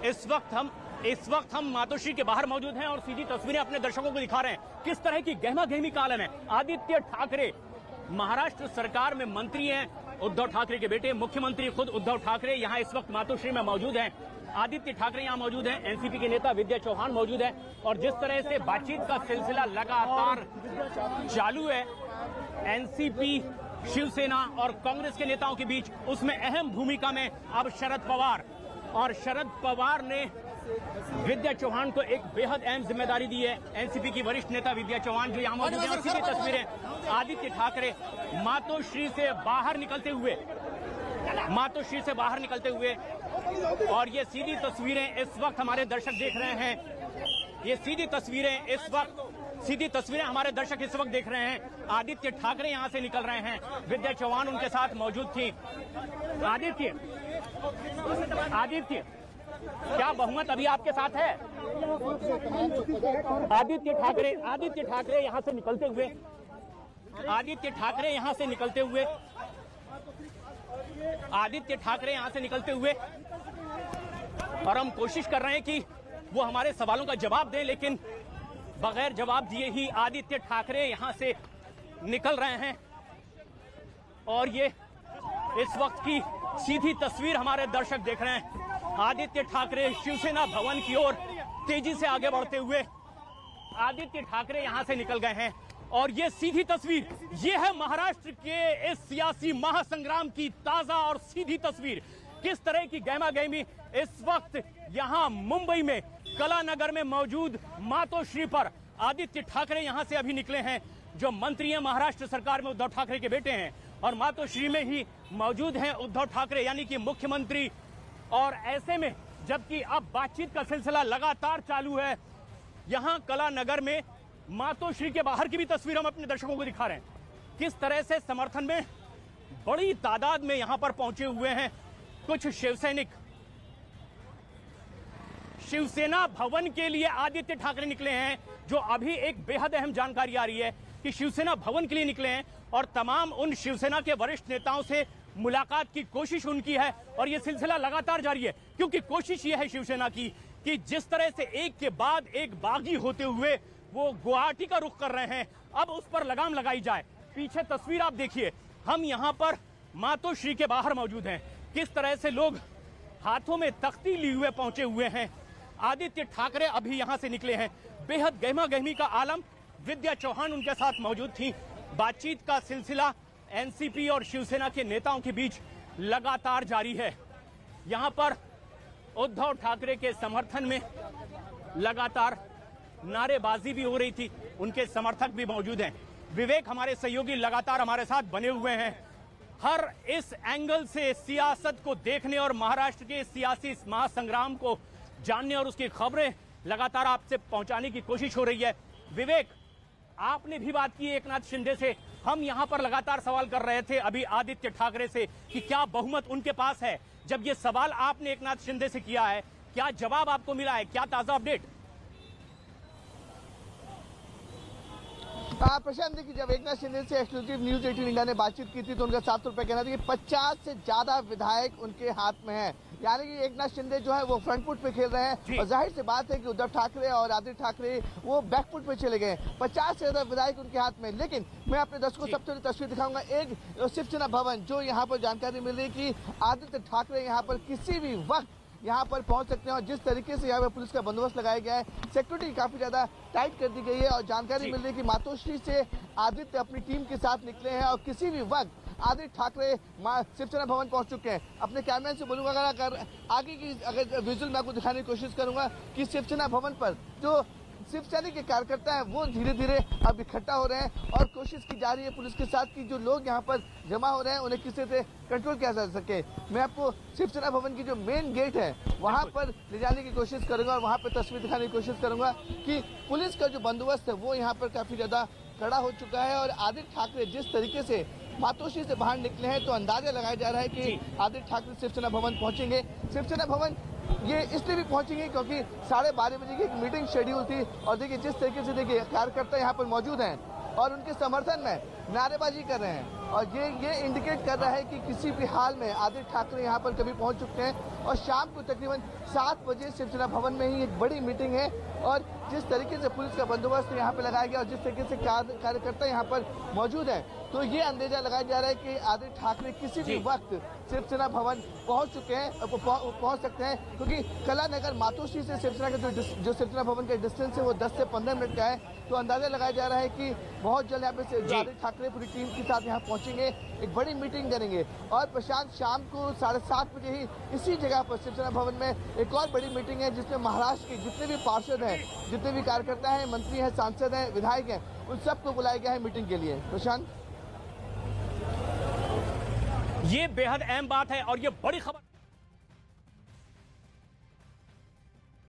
इस वक्त हम मातोश्री के बाहर मौजूद हैं और सीधी तस्वीरें अपने दर्शकों को दिखा रहे हैं। किस तरह की गहमा गहमी का आलम है। आदित्य ठाकरे महाराष्ट्र सरकार में मंत्री हैं, उद्धव ठाकरे के बेटे, मुख्यमंत्री खुद उद्धव ठाकरे यहाँ इस वक्त मातोश्री में मौजूद हैं। आदित्य ठाकरे यहाँ मौजूद हैं, एनसीपी के नेता विद्या चौहान मौजूद है और जिस तरह से बातचीत का सिलसिला लगातार चालू है एनसीपी, शिवसेना और कांग्रेस के नेताओं के बीच, उसमें अहम भूमिका में अब शरद पवार ने विद्या चौहान को एक बेहद अहम जिम्मेदारी दी है। एनसीपी की वरिष्ठ नेता विद्या चौहान जो यहाँ मौजूद है और सीधी तस्वीरें आदित्य ठाकरे मातोश्री से बाहर निकलते हुए और ये सीधी तस्वीरें इस वक्त हमारे दर्शक देख रहे हैं। ये सीधी तस्वीरें हमारे दर्शक इस वक्त देख रहे हैं। आदित्य ठाकरे यहां से निकल रहे हैं, विद्या चौहान उनके साथ मौजूद थी। आदित्य क्या बहुमत अभी आपके साथ है? आदित्य ठाकरे यहां से निकलते हुए और हम कोशिश कर रहे हैं कि वो हमारे सवालों का जवाब दें, लेकिन बगैर जवाब दिए ही आदित्य ठाकरे यहां से निकल रहे हैं। और ये इस वक्त की सीधी तस्वीर हमारे दर्शक देख रहे हैं। आदित्य ठाकरे शिवसेना भवन की ओर तेजी से आगे बढ़ते हुए आदित्य ठाकरे यहां से निकल गए हैं। और ये सीधी तस्वीर, ये है महाराष्ट्र के इस सियासी महासंग्राम की ताजा और सीधी तस्वीर। किस तरह की गहमा गहमी इस वक्त यहां मुंबई में कलानगर में मौजूद मातोश्री पर आदित्य ठाकरे यहां से अभी निकले हैं, जो मंत्री हैं महाराष्ट्र सरकार में उद्धव ठाकरे के बेटे हैं और मातोश्री में ही मौजूद हैं उद्धव ठाकरे यानी कि मुख्यमंत्री। और ऐसे में जबकि अब बातचीत का सिलसिला लगातार चालू है, यहां कलानगर में मातोश्री के बाहर की भी तस्वीर हम अपने दर्शकों को दिखा रहे हैं। किस तरह से समर्थन में बड़ी तादाद में यहां पर पहुंचे हुए हैं कुछ शिवसैनिक। शिवसेना भवन के लिए आदित्य ठाकरे निकले हैं, जो अभी एक बेहद अहम जानकारी आ रही है कि शिवसेना भवन के लिए निकले हैं और तमाम उन शिवसेना के वरिष्ठ नेताओं से मुलाकात की कोशिश उनकी है। और यह सिलसिला लगातार जारी है, क्योंकि कोशिश यह है शिवसेना की कि जिस तरह से एक के बाद एक बागी होते हुए वो गुवाहाटी का रुख कर रहे हैं, अब उस पर लगाम लगाई जाए। पीछे तस्वीर आप देखिए, हम यहां पर मातोश्री के बाहर मौजूद हैं। किस तरह से लोग हाथों में तख्ती लिए हुए पहुंचे हुए हैं। आदित्य ठाकरे अभी यहां से निकले हैं। बेहद गहमा गहमी का आलम। विद्या चौहान उनके साथ मौजूद थी। बातचीत का सिलसिला एनसीपी और शिवसेना के नेताओं के बीच लगातार जारी है। यहां पर उद्धव ठाकरे के समर्थन में लगातार नारेबाजी भी हो रही थी, उनके समर्थक भी मौजूद हैं। विवेक हमारे सहयोगी लगातार हमारे साथ बने हुए हैं, हर इस एंगल से सियासत को देखने और महाराष्ट्र के सियासी महासंग्राम को जानने और उसकी खबरें लगातार आपसे पहुंचाने की कोशिश हो रही है। विवेक, आपने भी बात की एकनाथ शिंदे से, हम यहां पर लगातार सवाल कर रहे थे अभी आदित्य ठाकरे से कि क्या बहुमत उनके पास है। जब ये सवाल आपने एकनाथ शिंदे से किया है, क्या जवाब आपको मिला है, क्या ताजा अपडेट? प्रशांत, देखिए, जब एकनाथ शिंदे से एक्सक्लूसिव न्यूज 18 इंडिया ने बातचीत की थी तो उनका साफ तौर पर कहना था कि 50 से ज्यादा विधायक उनके हाथ में हैं। यानी कि एकनाथ शिंदे जो है वो फ्रंट फुट पे खेल रहे हैं और जाहिर सी बात है कि उद्धव ठाकरे और आदित्य ठाकरे वो बैक फुट पे चले गए। 50 से ज्यादा विधायक उनके हाथ में। लेकिन मैं अपने दर्शकों को सबसे बड़ी तस्वीर दिखाऊंगा, एक शिवसेना भवन, जो यहाँ पर जानकारी मिल रही है कि आदित्य ठाकरे यहाँ पर किसी भी वक्त यहाँ पर पहुंच सकते हैं। और जिस तरीके से यहाँ पर पुलिस का बंदोबस्त लगाया गया है, सिक्योरिटी काफी ज्यादा टाइट कर दी गई है। और जानकारी मिल रही है कि मातोश्री से आदित्य अपनी टीम के साथ निकले हैं और किसी भी वक्त आदित्य ठाकरे शिवसेना भवन पहुंच चुके हैं। अपने कैमरे से बोलूंगा, अगर आगे की विजुअल मैं आपको दिखाने की कोशिश करूंगा कि शिवसेना भवन पर जो शिवसेना के कार्यकर्ता हैं वो धीरे धीरे अब इकट्ठा हो रहे हैं और कोशिश की जा रही है पुलिस के साथ कि जो लोग यहाँ पर जमा हो रहे हैं उन्हें किसी से कंट्रोल किया जा सके। मैं आपको शिवसेना भवन की जो मेन गेट है वहाँ पर ले जाने की कोशिश करूंगा और वहाँ पर तस्वीर दिखाने की कोशिश करूंगा कि पुलिस का जो बंदोबस्त है वो यहाँ पर काफी ज्यादा कड़ा हो चुका है। और आदित्य ठाकरे जिस तरीके से मातोश्री से बाहर निकले हैं तो अंदाजा लगाया जा रहा है कि आदित्य ठाकरे शिवसेना भवन पहुंचेंगे। शिवसेना भवन ये इसलिए भी पहुंचेंगे क्योंकि 12:30 बजे की एक मीटिंग शेड्यूल थी। और देखिए जिस तरीके से देखिए कार्यकर्ता यहाँ पर मौजूद हैं और उनके समर्थन में नारेबाजी कर रहे हैं और ये इंडिकेट कर रहा है कि किसी भी हाल में आदित्य ठाकरे यहाँ पर कभी पहुंच चुके हैं। और शाम को तकरीबन 7 बजे शिवसेना भवन में ही एक बड़ी मीटिंग है। और जिस तरीके से पुलिस का बंदोबस्त यहाँ पे लगाया गया और जिस तरीके से कार्यकर्ता यहाँ पर मौजूद है, तो ये अंदेजा लगाया जा रहा है कि आदित्य ठाकरे किसी भी वक्त शिवसेना भवन पहुंच चुके हैं, पहुंच सकते हैं, क्योंकि कलानगर मातोश्री से शिवसेना का जो शिवसेना भवन का डिस्टेंस है वो 10 से 15 मिनट का है। तो अंदाजा लगाया जा रहा है कि बहुत जल्द यहाँ पे आदित्य ठाकरे पूरी टीम के साथ यहाँ पहुंचेंगे, एक बड़ी मीटिंग करेंगे। और प्रशांत, शाम को 7:30 बजे ही इसी जगह पर शिवसेना भवन में एक और बड़ी मीटिंग है, जिसमें महाराष्ट्र के जितने भी पार्षद हैं, जितने भी कार्यकर्ता हैं, मंत्री हैं, सांसद हैं, विधायक हैं, उन सबको बुलाया गया है मीटिंग के लिए। प्रशांत, ये बेहद अहम बात है और ये बड़ी खबर